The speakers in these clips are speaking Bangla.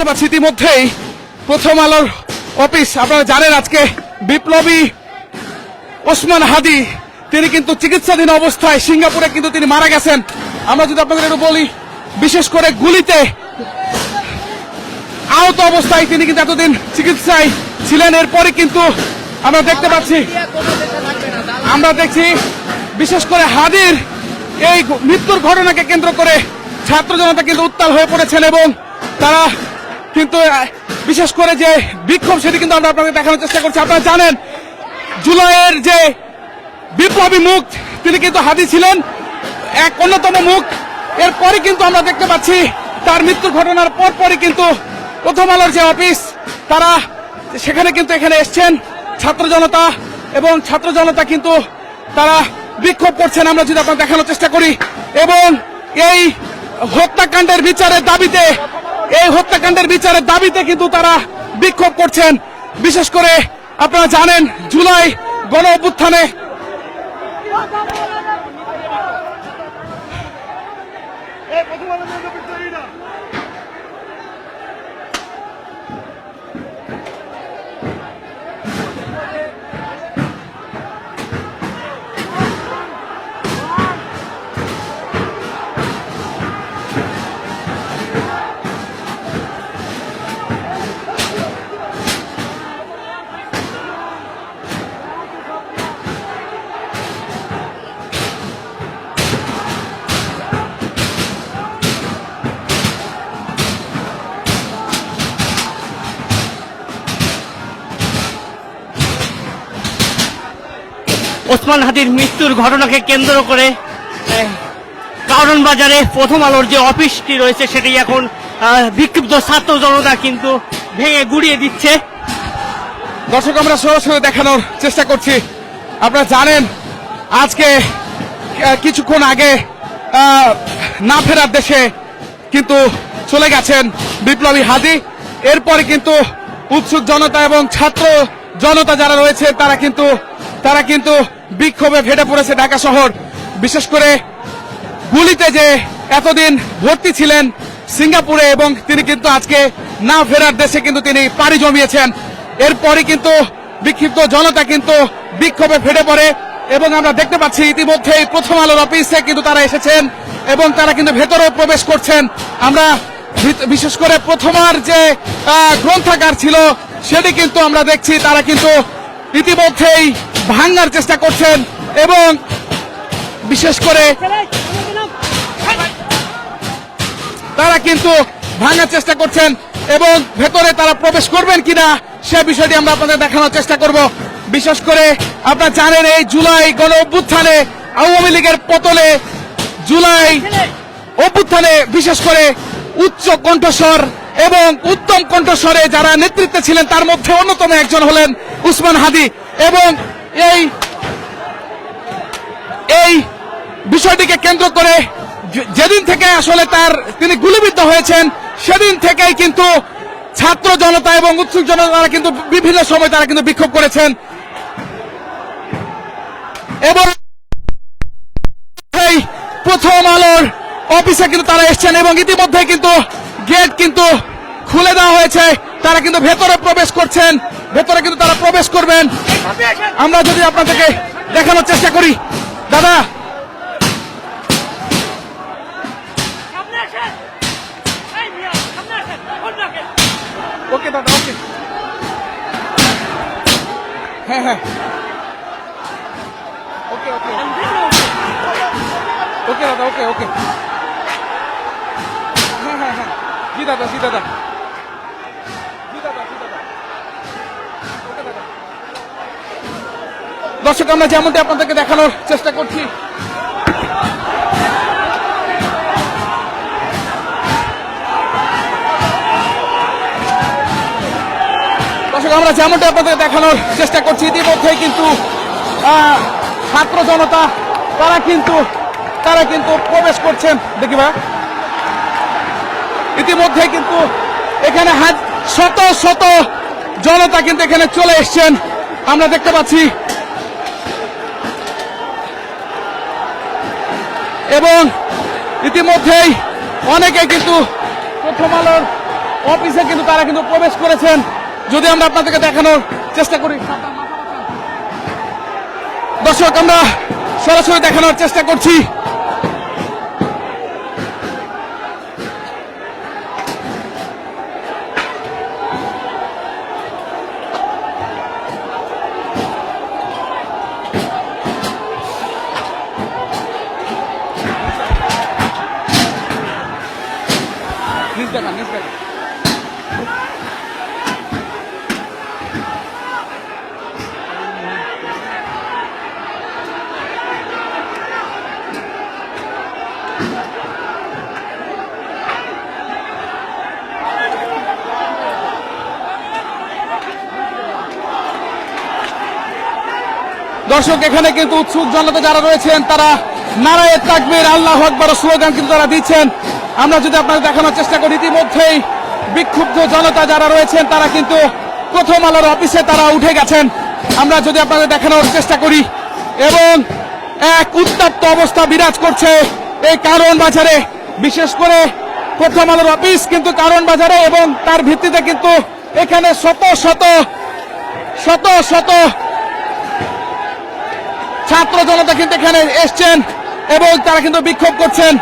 পাচ্ছি ইতিমধ্যেই প্রথম আলোর অফিস, আপনারা জানেন আজকে বিপ্লবী ওসমান হাদি তিনি কিন্তু চিকিৎসাধীন অবস্থায় সিঙ্গাপুরে কিন্তু তিনি মারা গেছেন। আমরা যদি আপনাদের একটু বলি, বিশেষ করে গুলিতে আহত অবস্থায় তিনি কিন্তু এতদিন চিকিৎসায় ছিলেন। এরপরে কিন্তু আমরা দেখতে পাচ্ছি, আমরা দেখছি বিশেষ করে হাদির এই মৃত্যুর ঘটনাকে কেন্দ্র করে ছাত্র জনতা কিন্তু উত্তাল হয়ে পড়েছেন এবং তারা কিন্তু বিশেষ করে যে বিক্ষোভ সেটি কিন্তু আমরা আপনাদের দেখানোর চেষ্টা করছি। আপনারা জানেন জুলাইয়ের যে বিপ্লবী মুখ তিনি কিন্তু হাদি ছিলেন এক অন্যতম মুখ। এরপরে কিন্তু আমরা দেখতে পাচ্ছি তার মৃত্যুর ঘটনার পরপরই কিন্তু প্রথম আলোর যে অফিস তারা সেখানে কিন্তু এখানে এসছেন ছাত্র জনতা, এবং ছাত্র জনতা কিন্তু তারা বিক্ষোভ করছেন। আমরা যদি আপনার দেখানোর চেষ্টা করি এবং এই হত্যাকাণ্ডের বিচারের দাবিতে কিন্তু তারা বিক্ষোভ করছেন। বিশেষ করে আপনারা জানেন জুলাই গণ অভ্যুত্থানে ওসমান হাদির মৃত্যুর ঘটনাকে কেন্দ্র করে কারণ বাজারে প্রথম আলোর যে অফিসটি রয়েছে সেটি এখন বিক্ষুব্ধ ছাত্র জনতা কিন্তু ভেঙে গুড়িয়ে দিচ্ছে। দর্শক আমরা সরাসরি দেখানোর চেষ্টা করছি। আপনারা জানেন আজকে কিছুক্ষণ আগে না ফেরার দেশে কিন্তু চলে গেছেন বিপ্লবী হাদি। এরপরে কিন্তু উৎসুক জনতা এবং ছাত্র জনতা যারা রয়েছে তারা কিন্তু বিক্ষোভে ফেটে পড়েছে ঢাকা শহর। বিশেষ করে গুলিতে যে এতদিন ভর্তি ছিলেন সিঙ্গাপুরে এবং তিনি কিন্তু আজকে না ফেরার দেশে কিন্তু তিনি পাড়ি জমিয়েছেন। এরপরে কিন্তু বিক্ষিপ্ত জনতা কিন্তু বিক্ষোভে ফেটে পড়ে এবং আমরা দেখতে পাচ্ছি ইতিমধ্যেই প্রথম আলোর অফিসে কিন্তু তারা এসেছেন এবং তারা কিন্তু ভেতরেও প্রবেশ করছেন। আমরা বিশেষ করে প্রথমার যে গ্রন্থাগার ছিল সেটি কিন্তু আমরা দেখছি তারা কিন্তু ইতিমধ্যেই ভাঙার চেষ্টা করছেন এবং বিশেষ করে তারা কিন্তু ভাঙার চেষ্টা করছেন এবং ভেতরে তারা প্রবেশ করবেন কিনা সে বিষয়টি আমরা আপনাদের দেখানোর চেষ্টা করব। বিশেষ করে আপনারা জানেন এই জুলাই গণ অভ্যুত্থানে আওয়ামী লীগের পতনে জুলাই অভ্যুত্থানে বিশেষ করে উচ্চ কণ্ঠস্বর এবং উত্তম কণ্ঠস্বরে যারা নেতৃত্বে ছিলেন তার মধ্যে অন্যতম একজন হলেন ওসমান হাদি এবং এই বিষয়টিকে কেন্দ্র করে যেদিন থেকে আসলে তিনি গুলিবিদ্ধ হয়েছেন সেদিন থেকেই কিন্তু ছাত্র জনতা এবং উৎসুক জনতা তারা কিন্তু বিভিন্ন সময় তারা কিন্তু বিক্ষোভ করেছেন এবং এই প্রথম আলোর অফিসে কিন্তু তারা এসছেন এবং ইতিমধ্যে কিন্তু গেট কিন্তু খুলে দেওয়া হয়েছে। তারা কিন্তু ভেতরে প্রবেশ করছেন, ভেতরে কিন্তু তারা প্রবেশ করবেন। আমরা যদি আপনাদেরকে দেখানোর চেষ্টা করি, দাদা ওকে দাদা ওকে, হ্যাঁ হ্যাঁ ওকে ওকে ওকে দাদা ওকে ওকে, হ্যাঁ হ্যাঁ হ্যাঁ জি দাদা জি দাদা জি দাদা জি দাদা ওকে দাদা। দর্শক আমরা যেমনটি আপনাদেরকে দেখানোর চেষ্টা করছি ইতিমধ্যেই কিন্তু ছাত্র জনতা তারা কিন্তু প্রবেশ করছেন। দেখি ভাই ইতিমধ্যেই কিন্তু এখানে শত শত জনতা কিন্তু এখানে চলে এসছেন আমরা দেখতে পাচ্ছি এবং ইতিমধ্যেই অনেকে কিন্তু প্রথম আলোর অফিসে কিন্তু তারা কিন্তু প্রবেশ করেছেন। যদি আমরা আপনাদেরকে দেখানোর চেষ্টা করি, দর্শক আমরা সরাসরি দেখানোর চেষ্টা করছি। দর্শক এখানে কিন্তু উৎসুক জনতা যারা রয়েছেন তারা নারায়ে তাকবীর আল্লাহু আকবার স্লোগান কিন্তু তারা দিচ্ছেন। আমরা যদি আপনাদের দেখানোর চেষ্টা করি, ইতিমধ্যেই বিক্ষুব্ধ জনতা যারা রয়েছেন তারা কিন্তু প্রথম আলোর অফিসে তারা উঠে গেছেন। আমরা যদি আপনাদের দেখানোর চেষ্টা করি, এবং এক উত্তপ্ত অবস্থা বিরাজ করছে এই কারণ বাজারে, বিশেষ করে প্রথম আলোর অফিস কিন্তু কারণ বাজারে, এবং তার ভিত্তিতে কিন্তু এখানে শত শত শত শত ছাত্র জনতা কিন্তু এখানে এসছেন এবং তারা কিন্তু বিক্ষোভ করছেন।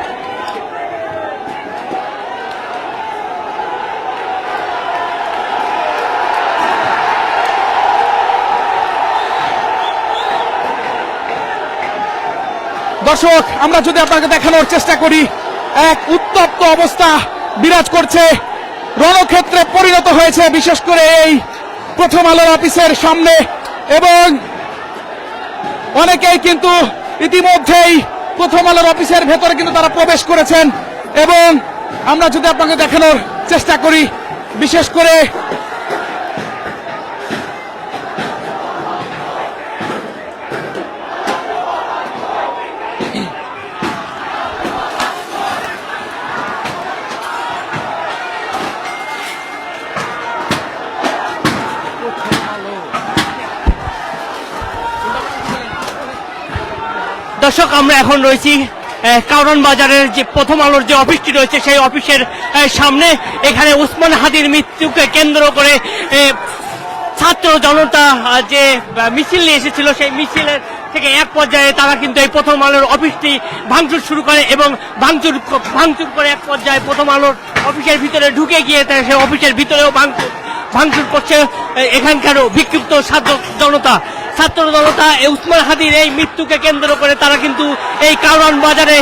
দর্শক আমরা যদি আপনাকে দেখানোর চেষ্টা করি, এক উত্তপ্ত অবস্থা বিরাজ করছে, রণক্ষেত্রে পরিণত হয়েছে বিশেষ করে এই প্রথম আলোর অফিসের সামনে, এবং অনেকেই কিন্তু ইতিমধ্যেই প্রথম আলোর অফিসের ভেতরে কিন্তু তারা প্রবেশ করেছেন। এবং আমরা যদি আপনাকে দেখানোর চেষ্টা করি, বিশেষ করে দর্শক আমরা এখন রয়েছি কারণ বাজারের যে প্রথম আলোর যে অফিসটি রয়েছে সেই অফিসের সামনে। এখানে ওসমান হাদির মৃত্যুকে কেন্দ্র করে ছাত্র জনতা যে মিছিল নিয়ে এসেছিল, সেই মিছিলের থেকে এক পর্যায়ে তারা কিন্তু এই প্রথম আলোর অফিসটি ভাঙচুর শুরু করে, এবং ভাঙচুর করে এক পর্যায়ে প্রথম আলোর অফিসের ভিতরে ঢুকে গিয়ে সেই অফিসের ভিতরেও ভাঙচুর করছে এখানকার বিক্ষিপ্ত ছাত্র জনতা উসমান হাদির এই মৃত্যুকে কেন্দ্র করে তারা কিন্তু এই কারওয়ান বাজারে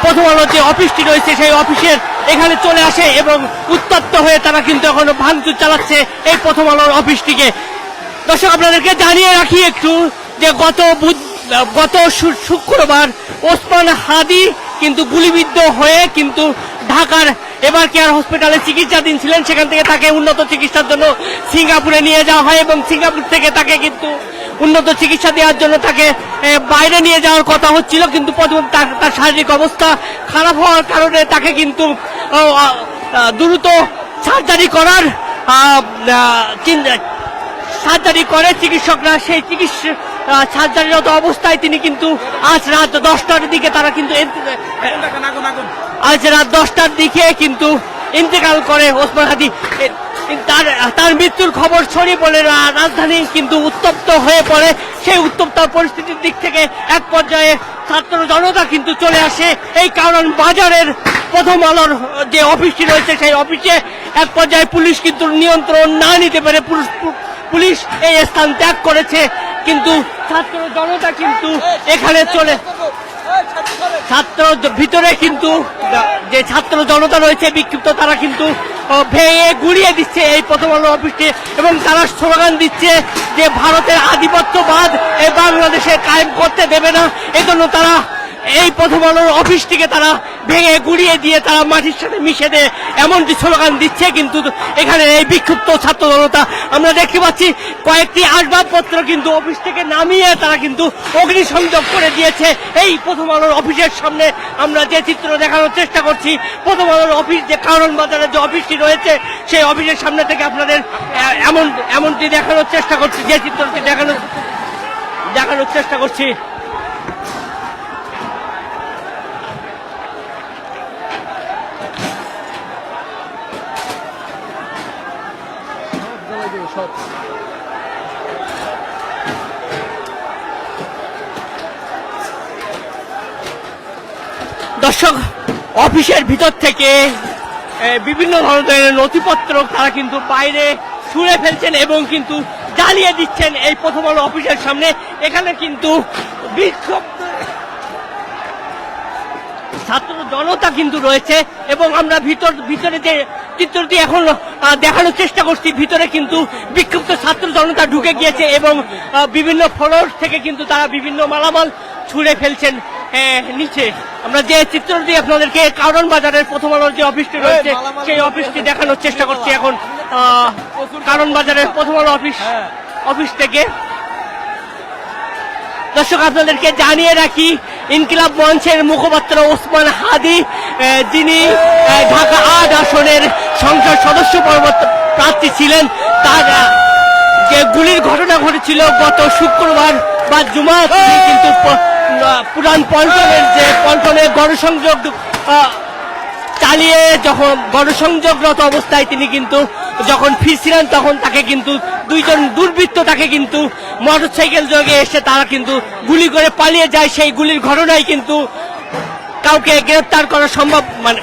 প্রথম আলোর যে অফিসটি রয়েছে সেই অফিসের এখানে চলে আসে, এবং উত্তপ্ত হয়ে তারা কিন্তু এখনো ভাঙচুর চালাচ্ছে এই প্রথম আলোর অফিসটিকে। দর্শক আপনাদেরকে জানিয়ে রাখি একটু যে গত শুক্রবার ওসমান হাদি কিন্তু গুলিবিদ্ধ হয়ে কিন্তু ঢাকার এবার কেয়ার হসপিটালে চিকিৎসাধীন ছিলেন। সেখান থেকে তাকে উন্নত চিকিৎসার জন্য সিঙ্গাপুরে নিয়ে যাওয়া হয়, এবং সিঙ্গাপুর থেকে তাকে কিন্তু উন্নত চিকিৎসা দেওয়ার জন্য তাকে বাইরে নিয়ে যাওয়ার কথা হচ্ছিল, কিন্তু তার শারীরিক অবস্থা খারাপ হওয়ার কারণে তাকে কিন্তু দ্রুত সার্জারি করে চিকিৎসকরা। সেই সার্জারিরত অবস্থায় তিনি কিন্তু আজ রাত 10টার দিকে তারা কিন্তু কিন্তু ইন্তেকাল করে ওসমান হাদি। তার মৃত্যুর খবর ছড়িয়ে পড়ে রাজধানী কিন্তু উত্তপ্ত হয়ে পড়ে। সেই উত্তপ্ত পরিস্থিতির দিক থেকে এক পর্যায়ে ছাত্র জনতা কিন্তু চলে আসে এই কারণ বাজারের প্রথম আলোর যে অফিসটি রয়েছে সেই অফিসে। এক পর্যায়ে পুলিশ কিন্তু নিয়ন্ত্রণ না নিতে পারে, পুলিশ এই স্থান ত্যাগ করেছে, কিন্তু ছাত্র জনতা কিন্তু এখানে ভিতরে কিন্তু যে ছাত্র জনতা রয়েছে বিক্ষিপ্ত, তারা কিন্তু ভেঙে গুড়িয়ে দিচ্ছে এই প্রথম আলো অফিসটি, এবং তারা স্লোগান দিচ্ছে যে ভারতের আধিপত্যবাদ এই বাংলাদেশে কায়েম করতে দেবে না। এজন্য তারা এই প্রথম আলোর অফিসটিকে তারা ভেঙে গুড়িয়ে দিয়ে তারা মাটির সাথে মিশে দেয় এমনটি স্লোগান দিচ্ছে। কিন্তু এখানে এই বিক্ষুব্ধ ছাত্র জনতা আমরা দেখতে পাচ্ছি কয়েকটি আসবাবপত্র কিন্তু অফিস থেকে নামিয়ে তারা কিন্তু অগ্নিসংযোগ করে দিয়েছে এই প্রথম আলোর অফিসের সামনে। আমরা যে চিত্র দেখানোর চেষ্টা করছি, প্রথম আলোর অফিস যে কারণ বাজারের যে অফিসটি রয়েছে সেই অফিসের সামনে থেকে আপনাদের এমনটি দেখানোর চেষ্টা করছি, যে চিত্রটি দেখানোর চেষ্টা করছি। দর্শক, অফিসের ভিতর থেকে বিভিন্ন ধরনের নথিপত্র তারা কিন্তু বাইরে ছুঁড়ে ফেলছেন এবং কিন্তু জ্বালিয়ে দিচ্ছেন এই প্রথম আলো অফিসের সামনে। এখানে কিন্তু বিক্ষোভ ছাত্র জনতা কিন্তু রয়েছে এবং আমরা ভিতরে যে চিত্রটি এখন দেখানোর চেষ্টা করছি, ভিতরে কিন্তু বিক্ষুব্ধ ছাত্র জনতা ঢুকে গিয়েছে এবং বিভিন্ন ফ্লোর থেকে কিন্তু তারা বিভিন্ন মালামাল ছুঁড়ে ফেলছেন নিচে। আমরা যে চিত্রটি আপনাদেরকে কারণ বাজারের প্রথম আলোর যে অফিসটি রয়েছে সেই অফিসটি দেখানোর চেষ্টা করছি এখন কারণ বাজারের প্রথম আলো অফিস থেকে। দর্শক, আপনাদেরকে জানিয়ে রাখি, ইনকিলাব মঞ্চের মুখপাত্র ওসমান হাদি, যিনি ঢাকা ৮ আসনের সংসদ সদস্য প্রার্থী ছিলেন, তার যে গুলির ঘটনা ঘটেছিল গত শুক্রবার বা জুমা, কিন্তু পুরান পল্টনে গণসংযোগ চালিয়ে যখন গণসংযোগরত অবস্থায় তিনি কিন্তু যখন ফিরছিলেন তখন তাকে কিন্তু দুইজন দুর্বৃত্ত তাকে কিন্তু মোটরসাইকেল যোগে এসে তারা কিন্তু গুলি করে পালিয়ে যায়। সেই গুলির ঘটনায় কিন্তু কাউকে গ্রেফতার করা সম্ভব, মানে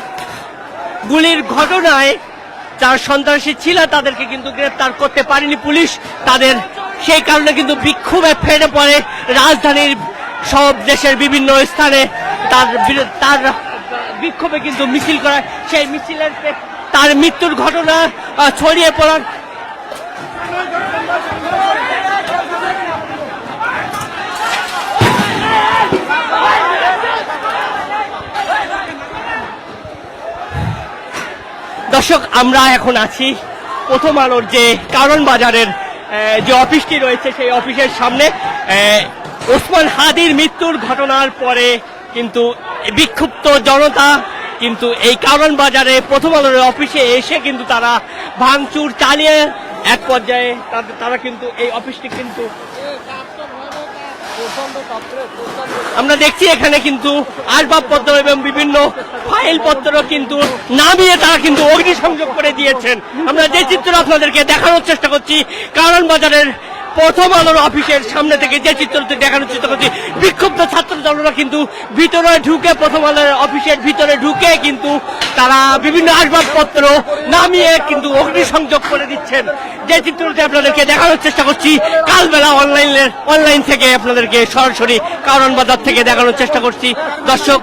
গুলির ঘটনায় যারা সন্ত্রাসী ছিল তাদেরকে কিন্তু গ্রেফতার করতে পারেনি পুলিশ। তাদের সেই কারণে কিন্তু বিক্ষোভে ফেটে পড়ে রাজধানীর সব দেশের বিভিন্ন স্থানে। তার বিক্ষোভে কিন্তু মিছিল করা, সেই মিছিলের তার মৃত্যুর ঘটনা ছড়িয়ে পড়ার দর্শক, আমরা এখন আছি প্রথম আলোর যে কারণ বাজারের যে অফিসটি রয়েছে সেই অফিসের সামনে। ওসমান হাদির মৃত্যুর ঘটনার পরে কিন্তু বিক্ষুব্ধ জনতা কিন্তু এই কারণ বাজারে প্রথম আলোর অফিসে এসে কিন্তু তারা ভাঙচুর চালিয়ে এক পর্যায়ে তারা কিন্তু এই অফিসটি কিন্তু আমরা দেখছি এখানে কিন্তু আসবাবপত্র এবং বিভিন্ন ফাইলপত্র কিন্তু নামিয়ে তারা কিন্তু অগ্নিসংযোগ করে দিয়েছেন। আমরা যে চিত্র আপনাদেরকে দেখানোর চেষ্টা করছি কারণ বাজারের প্রথম আলোর অফিসের সামনে থেকে, যে চিত্রটি দেখানোর চেষ্টা করছি, বিক্ষুব্ধ ছাত্র জনতা কিন্তু ভিতরে ঢুকে প্রথম আলোর অফিসের ভিতরে ঢুকে কিন্তু তারা বিভিন্ন আসবাবপত্র নামিয়ে কিন্তু অগ্নিসংযোগ করে দিচ্ছেন। যে চিত্রটি আপনাদেরকে দেখানোর চেষ্টা করছি কালবেলা অনলাইন থেকে আপনাদেরকে সরাসরি কারণ বাজার থেকে দেখানোর চেষ্টা করছি। দর্শক,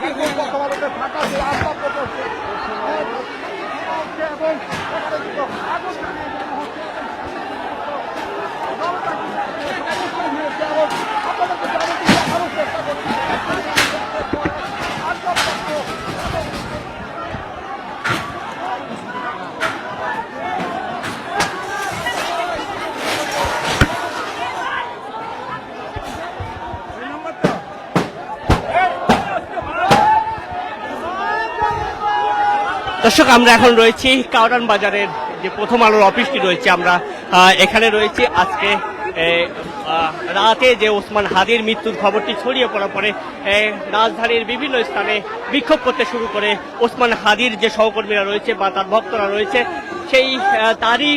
আমরা এখন রয়েছি কারণ বাজারের যে প্রথম আলোর অফিসটি রয়েছে। আমরা এখানে রয়েছি আজকে রাতে যে ওসমান হাদির মৃত্যুর খবরটি ছড়িয়ে পড়ার পরে রাজধানীর বিভিন্ন স্থানে বিক্ষোভ করতে শুরু করে ওসমান হাদির যে সহকর্মীরা রয়েছে বা তার ভক্তরা রয়েছে, সেই তারই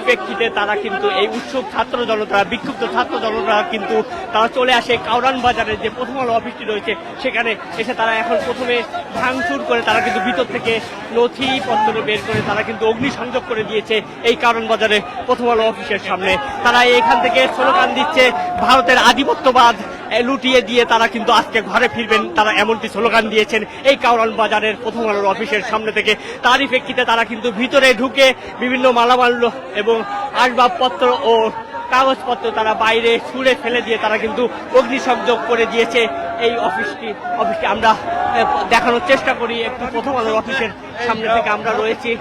প্রেক্ষিতে তারা কিন্তু এই উৎসুক ছাত্র জনতা, বিক্ষুব্ধ ছাত্র জনতা কিন্তু তারা চলে আসে কারণ বাজারের যে প্রথম আলো অফিসটি রয়েছে সেখানে এসে তারা এখন প্রথমে ভাঙচুর করে তারা কিন্তু ভিতর থেকে নথিপত্র বের করে তারা কিন্তু অগ্নিসংযোগ করে দিয়েছে এই কারণ বাজারে প্রথম আলো অফিসের সামনে। তারা এখান থেকে স্লোগান দিচ্ছে ভারতের আধিপত্যবাদ লুটিয়ে দিয়ে তারা কিন্তু আজকে ঘরে ফিরবেন, তারা এমনটি স্লোগান দিয়েছেন এই কারণ বাজারের প্রথম আলোর অফিসের সামনে থেকে। তারই প্রেক্ষিতে তারা কিন্তু ভিতরে ঢুকে বিভিন্ন মালামাল এবং আসবাবপত্র ও কাগজপত্র তারা বাইরে ছুঁড়ে ফেলে দিয়ে তারা কিন্তু অগ্নিসংযোগ করে দিয়েছে এই অফিসটি। আমরা দেখানোর চেষ্টা করি একটু প্রথম আলোর অফিসের সামনে থেকে আমরা রয়েছি।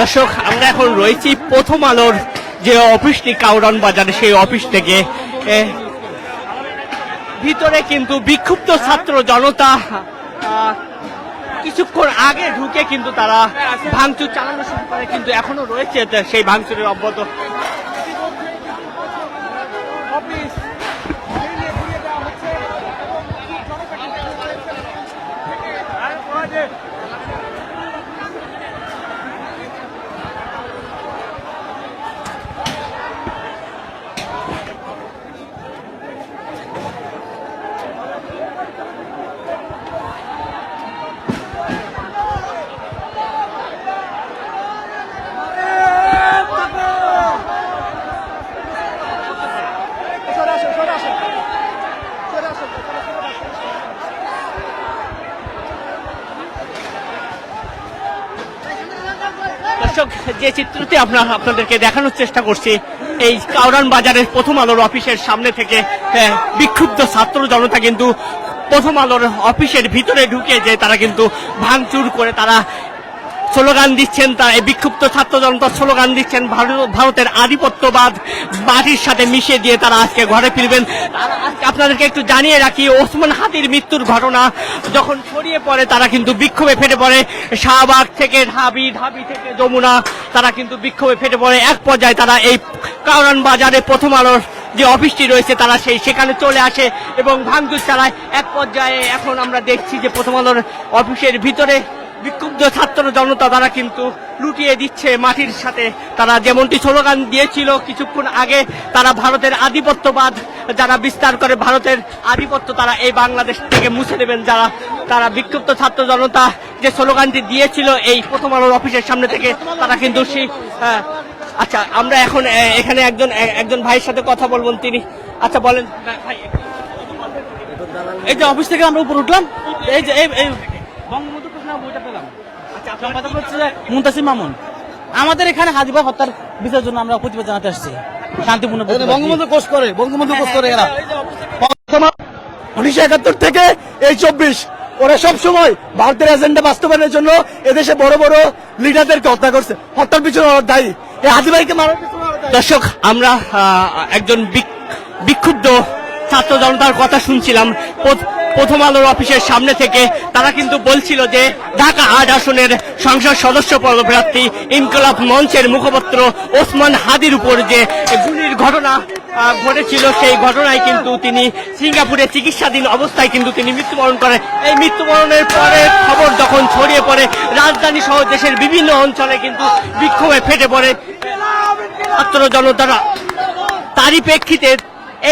দর্শক, আমরা এখন রয়েছি প্রথম আলোর যে অফিসটি কাউরান বাজারে সেই অফিস থেকে। ভিতরে কিন্তু বিক্ষুব্ধ ছাত্র জনতা কিছুক্ষণ আগে ঢুকে কিন্তু তারা ভাঙচুর চালানো শুরু করে, কিন্তু এখনো রয়েছে সেই ভাঙচুরের অব্যাহত। দর্শক, যে চিত্রটি আপনাদেরকে দেখানোর চেষ্টা করছি, এই কাউরান বাজারের প্রথম আলোর অফিসের সামনে থেকে বিক্ষুব্ধ ছাত্র জনতা কিন্তু প্রথম আলোর অফিসের ভিতরে ঢুকে যে তারা কিন্তু ভাঙচুর করে তারা স্লোগান দিচ্ছেন। তারা এই বিক্ষুব্ধ ছাত্র জনতা স্লোগান দিচ্ছেন ভারতের আধিপত্যবাদ মাটির সাথে মিশিয়ে দিয়ে তারা আজকে ঘরে ফিরবেন। আজকে আপনাদেরকে একটু জানিয়ে রাখি, ওসমান হাদির মৃত্যুর ঘটনা যখন ছড়িয়ে পড়ে তারা কিন্তু বিক্ষোভে ফেটে পড়ে। শাহবাগ থেকে ঢাবি, ঢাবি থেকে যমুনা, তারা কিন্তু বিক্ষোভে ফেটে পড়ে। এক পর্যায়ে তারা এই কাউরান বাজারে প্রথম আলোর যে অফিসটি রয়েছে তারা সেখানে চলে আসে এবং ভাঙচুর চালায়। এক পর্যায়ে এখন আমরা দেখছি যে প্রথম আলোর অফিসের ভিতরে বিক্ষুব্ধ ছাত্র জনতা তারা কিন্তু লুটিয়ে দিচ্ছে মাটির সাথে। তারা যেমনটি স্লোগান দিয়েছিল কিছুক্ষণ আগে, তারা ভারতের আধিপত্যবাদ যারা বিস্তার করে, ভারতের আধিপত্য তারা এই বাংলাদেশ থেকে মুছে দেবেন। তারা বিক্ষুব্ধ ছাত্র জনতা যে স্লোগানটি দিয়েছিল এই প্রথম আলোর অফিসের সামনে থেকে, তারা কিন্তু সেই আচ্ছা, আমরা এখন এখানে একজন ভাইয়ের সাথে কথা বলবেন। তিনি আচ্ছা বলেন ভাই, এই যে অফিস থেকে আমরা উপর উঠলাম, এই যে এই বঙ্গবন্ধু বইটা পেলাম। আচ্ছা, আপনার কথা হচ্ছে মুনতাসির মামুন। আমাদের এখানে হাজিবা হত্যার বিচারের জন্য আমরা প্রতিবাদ জানাতে আসছি, শান্তিপূর্ণ। বঙ্গবন্ধু কোষ করে এরা 1971 থেকে এই 24 ওরা সব সময় ভারতের এজেন্ডা বাস্তবায়নের জন্য এদেশে বড় বড় লিডারদেরকে হত্যা করছে। হত্যার পিছনে ওরা দায়ী, এই হাজিবাইকে মারার পিছনে ওরা দায়ী। দর্শক, আমরা একজন বিক্ষুব্ধ ছাত্র জনতার কথা শুনছিলাম প্রথম আলোর অফিসের সামনে থেকে। তারা কিন্তু বলছিল যে ঢাকা ৮ আসনের সংসদ সদস্য পদপ্রার্থী ইনকলাব মঞ্চের মুখপাত্র ওসমান হাদির উপর যে গুলির ঘটনা ঘটেছিল, সেই ঘটনায় কিন্তু তিনি সিঙ্গাপুরে চিকিৎসাধীন অবস্থায় কিন্তু তিনি মৃত্যুবরণ করেন। এই মৃত্যুবরণের পরে খবর যখন ছড়িয়ে পড়ে রাজধানী সহ দেশের বিভিন্ন অঞ্চলে কিন্তু বিক্ষোভে ফেটে পড়ে ছাত্র জনতারা। তারই প্রেক্ষিতে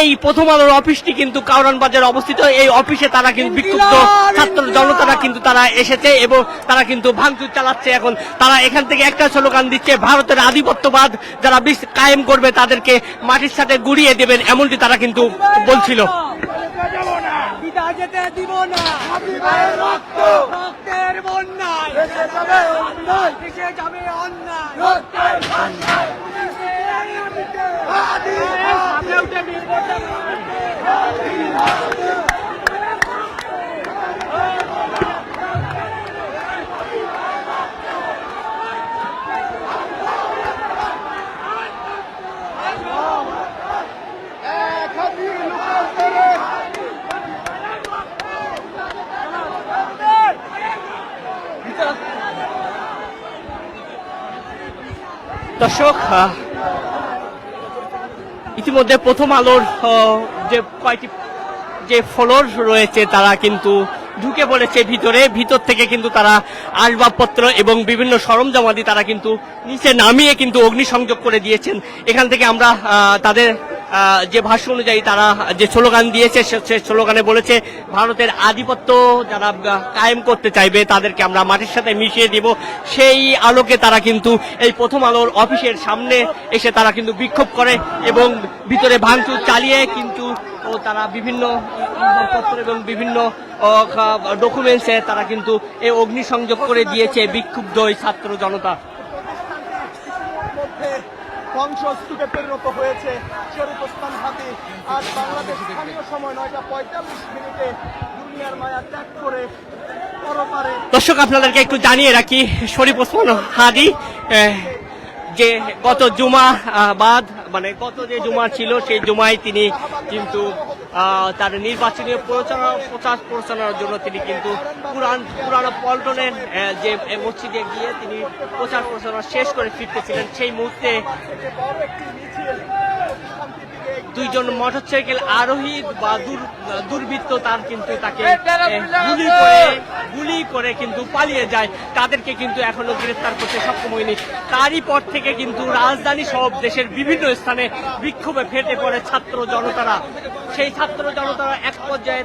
এই প্রথম আলোর অফিসটি কিন্তু কাউরান বাজারে অবস্থিত। এই অফিসে তারা কিন্তু বিক্ষুব্ধ ছাত্র জনতারা কিন্তু তারা এসেছে এবং তারা কিন্তু ভাঙচুর চালাচ্ছে। এখন তারা এখান থেকে একটা স্লোগান দিচ্ছে, ভারতের আধিপত্যবাদ যারা কায়েম করবে তাদেরকে মাটির সাথে গুড়িয়ে দেবেন, এমনটি তারা কিন্তু বলছিল। দর্শক, ইতিমধ্যে প্রথম আলোর যে কয়টি যে ফ্লোর রয়েছে তারা কিন্তু ঢুকে পড়েছে ভিতর থেকে কিন্তু তারা আসবাবপত্র এবং বিভিন্ন সরঞ্জামাদি তারা কিন্তু নিচে নামিয়ে কিন্তু অগ্নিসংযোগ করে দিয়েছেন। এখান থেকে আমরা তাদের যে ভাষ্য অনুযায়ী তারা যে স্লোগান দিয়েছে সে স্লোগানে বলেছে, ভারতের আধিপত্য যারা কায়েম করতে চাইবে তাদেরকে আমরা মাটির সাথে মিশিয়ে দিব। সেই আলোকে তারা কিন্তু এই প্রথম আলোর অফিসের সামনে এসে তারা কিন্তু বিক্ষোভ করে এবং ভিতরে ভাঙচুর চালিয়ে কিন্তু তারা বিভিন্ন আসবাবপত্র এবং বিভিন্ন ডকুমেন্টসে তারা কিন্তু এই অগ্নিসংযোগ করে দিয়েছে বিক্ষুব্ধ ওই ছাত্র জনতা। ধ্বংসস্তূপে পরিণত হয়েছে শরীফ ওসমান হাদি। আজ বাংলাদেশ স্থানীয় সময় 9:45 দুনিয়ার মায়া ত্যাগ করে পরপারে। দর্শক, আপনাদেরকে একটু জানিয়ে রাখি, শরীফ ওসমান হাদি যে গত জুমা বাদ মানে গত যে জুমা ছিল সেই জুমায় তিনি কিন্তু তার নির্বাচনী প্রচারণার জন্য তিনি কিন্তু পুরানো পল্টনের যে মসজিদে গিয়ে তিনি প্রচারণা শেষ করে ফিরতেছিলেন। সেই মুহূর্তে দুইজন মোটরসাইকেল আরোহী বা দুর্বৃত্ত তার কিন্তু তাকে গুলি করে কিন্তু পালিয়ে যায়। তাদেরকে কিন্তু এখনো গ্রেফতার করতে সক্ষম হয়নি। তারই পর থেকে কিন্তু রাজধানী সহ দেশের বিভিন্ন স্থানে বিক্ষোভে ফেটে পড়ে ছাত্র জনতারা। সেই ছাত্র জনতারা এক পর্যায়ে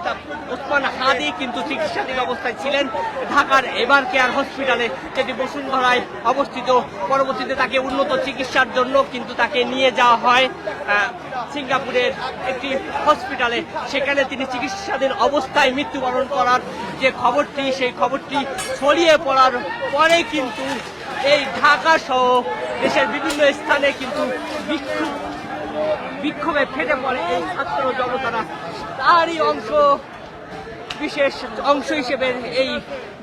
ওসমান হাদি কিন্তু চিকিৎসাধীন অবস্থায় ছিলেন ঢাকার এভার কেয়ার হসপিটালে, যেটি বসুন্ধরায় অবস্থিত। পরবর্তীতে তাকে উন্নত চিকিৎসার জন্য কিন্তু তাকে নিয়ে যাওয়া হয় সিঙ্গাপুরের একটি হসপিটালে। সেখানে তিনি চিকিৎসাধীন অবস্থায় মৃত্যুবরণ করার যে খবরটি, সেই খবরটি ছড়িয়ে পড়ার পরে কিন্তু এই ঢাকা সহ দেশের বিভিন্ন স্থানে কিন্তু বিক্ষোভে ফেটে পড়ে এই ছাত্র জনতারা। তারই বিশেষ অংশ হিসেবে এই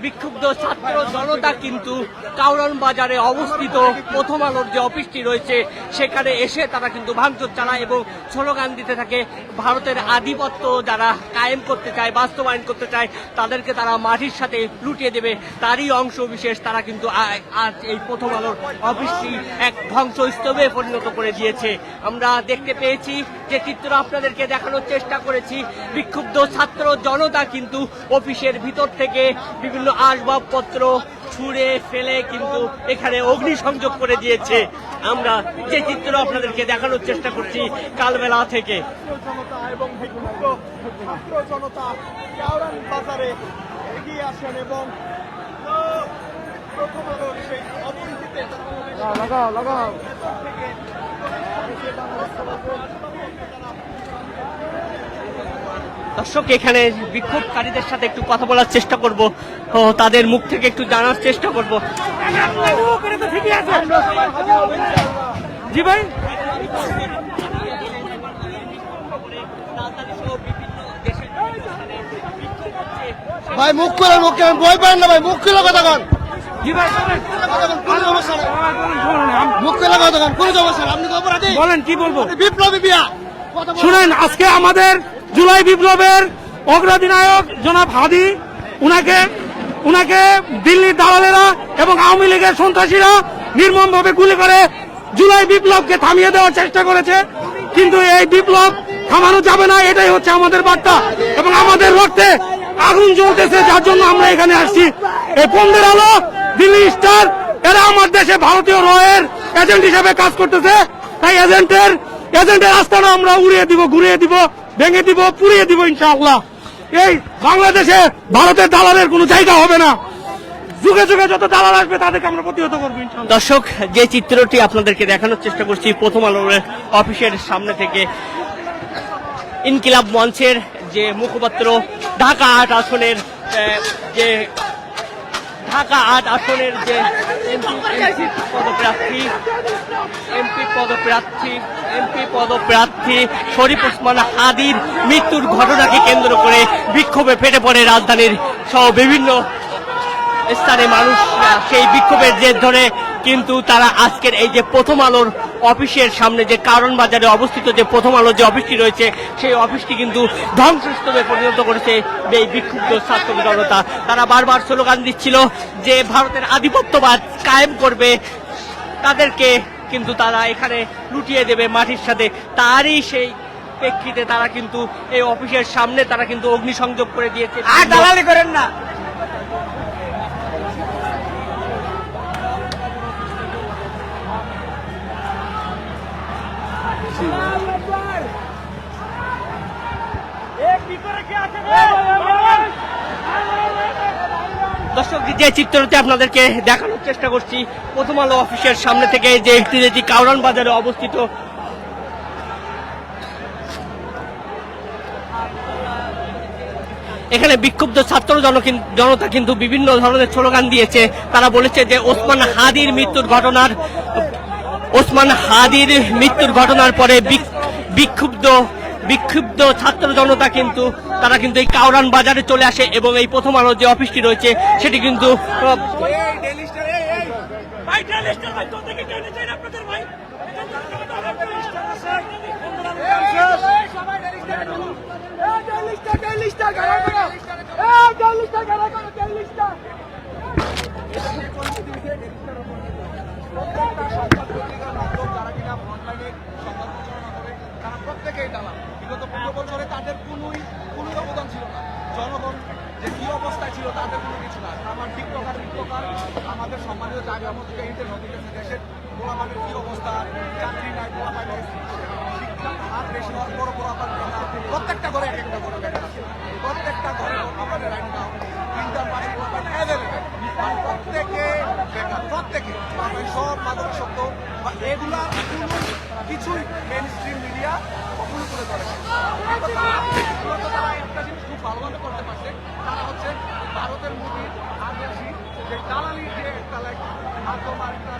বিক্ষুব্ধ ছাত্র জনতা কিন্তু কাউরান বাজারে অবস্থিত প্রথম আলোর যে অফিসটি রয়েছে সেখানে এসে তারা কিন্তু ভাঙচুর চালায় এবং স্লোগান দিতে থাকে ভারতের আধিপত্য যারা কায়েম করতে চায়, বাস্তবায়ন করতে চায়, তাদেরকে তারা মাটির সাথে লুটিয়ে দেবে। তারই অংশ বিশেষ তারা কিন্তু আজ এই প্রথম আলোর অফিসটি এক ধ্বংসস্তূপে পরিণত করে দিয়েছে। আমরা দেখতে পেয়েছি যে চিত্র আপনাদেরকে দেখানোর চেষ্টা করেছি। বিক্ষুব্ধ ছাত্র জনতা কিন্তু অফিসের ভিতর থেকে বিভিন্ন আসবাবপত্র ছুঁড়ে ফেলে কিন্তু এখানে অগ্নিসংযোগ করে দিয়েছে। আমরা যে চিত্র আপনাদেরকে দেখানোর চেষ্টা করছি কালবেলা থেকে। এবং বিক্ষুব্ধ ছাত্র জনতা কাউরান বাজারে এগিয়ে আসেন এবং প্রথম আলোর সেই অবস্থিতে দর্শক, এখানে বিক্ষোভকারীদের সাথে একটু কথা বলার চেষ্টা করব, তাদের মুখ থেকে একটু জানার চেষ্টা করব। জি ভাই, ভাই মুখ করে ভয় পান না ভাই, মুখ খুলে কথা কন। জি ভাই, মুখ খুলে কথা কন, কোন সমস্যা আপনি অপরাধী বলেন কি বলবো? বিপ্লবী বিয়া শুনেন, আজকে আমাদের জুলাই বিপ্লবের অগ্রাধিনায়ক জনাব হাদি, উনাকে দিল্লির দালালেরা এবং আওয়ামী লীগের সন্ত্রাসীরা নির্মমভাবে গুলি করে জুলাই বিপ্লবকে থামিয়ে দেওয়ার চেষ্টা করেছে। কিন্তু এই বিপ্লব থামানো যাবে না, এটাই হচ্ছে আমাদের বার্তা। এবং আমাদের রক্তে আগুন জ্বলতেছে, যার জন্য আমরা এখানে আসছি। এই 15 আলো, দিল্লি স্টার, এরা আমার দেশে ভারতীয় রয়ের এজেন্ট হিসেবে কাজ করতেছে। তাই এজেন্টের রাস্তাটা আমরা উড়িয়ে দিব, ঘুরিয়ে দিব, ভেঙে দিব, পুড়িয়ে দিব ইনশাআল্লাহ। এই বাংলাদেশে ভারতের দালালের কোনো জায়গা হবে না। যুগে যুগে যত দালাল আসবে তাদেরকে আমরা প্রতিহত করবো ইনশাআল্লাহ। দর্শক, যে চিত্রটি আপনাদেরকে দেখানোর চেষ্টা করছি প্রথম আলোর অফিসের সামনে থেকে, ইনকিলাব মঞ্চের যে মুখপাত্র ঢাকা 8 আসনের যে এমপি পদপ্রার্থী শরীফ ওসমান হাদির মৃত্যুর ঘটনাকে কেন্দ্র করে বিক্ষোভে ফেটে পড়ে রাজধানীর সহ বিভিন্ন স্থানে মানুষ। সেই বিক্ষোভের জের ধরে কিন্তু তারা আজকের এই যে প্রথম আলোর অফিসের সামনে যে কারণ বাজারে অবস্থিত যে প্রথম আলোর যে অফিসটি রয়েছে সেই অফিসটি কিন্তু ধ্বংসস্তূপে পরিণত করেছে এই বিক্ষুব্ধ ছাত্র জনতা। তারা বারবার স্লোগান দিচ্ছিল যে ভারতের আধিপত্যবাদ কায়েম করবে, তাদেরকে কিন্তু তারা এখানে লুটিয়ে দেবে মাটির সাথে। তারই সেই প্রেক্ষিতে তারা কিন্তু এই অফিসের সামনে তারা কিন্তু অগ্নিসংযোগ করে দিয়েছে। আর দালালি করেন না। দর্শক, যে চিত্রটি আপনাদেরকে দেখানোর চেষ্টা করছি প্রথম আলো অফিসের সামনে থেকে, যে যেটি কাউরান বাজারে অবস্থিত। এখানে বিক্ষুব্ধ ছাত্র জনতা কিন্তু বিভিন্ন ধরনের স্লোগান দিয়েছে। তারা বলেছে যে ওসমান হাদির মৃত্যুর ঘটনার পরে বিক্ষুব্ধ ছাত্র জনতা কিন্তু তারা কিন্তু এই কাউরান বাজারে চলে আসে এবং এই প্রথম আলো যে অফিসটি রয়েছে সেটি কিন্তু প্রত্যেকটা সংবাদ পত্রিকার মাধ্যম যারা কিনা অনলাইনে সংবাদ প্রচারণা করে তারা প্রত্যেকেই দালাল। বিগত 15 বছরে তাদের কোনো অবদান ছিল না। জনগণ যে কি অবস্থায় ছিল তাদের কোনো কিছু না। আমার টিকটকার আমাদের সম্মানিত জায়গা মতো দেশের পোলাপানের কি অবস্থা, চাকরি নাই, পোলাপানের শিক্ষার হার বেশি হওয়ার বড় প্রত্যেকটা ঘরে এক একটা বড় বেকার আছে। প্রত্যেকটা ঘরে পোলাপানের রাইট নাও তিনটার পাশে পোলাপান অ্যাভেলেবেল, প্রত্যেকে বেকার, প্রত্যেকে সব মাদকাসক্ত বা এগুলা কোনো কিছুই মেন স্ট্রিম মিডিয়া কখনো তুলে ধরে না। তারা একটা জিনিস খুব ভালোভাবে করতে পারছে, তারা হচ্ছে ভারতের মুভির আদিবাসী যে দালালির যে একটা মাধ্যম আর একটা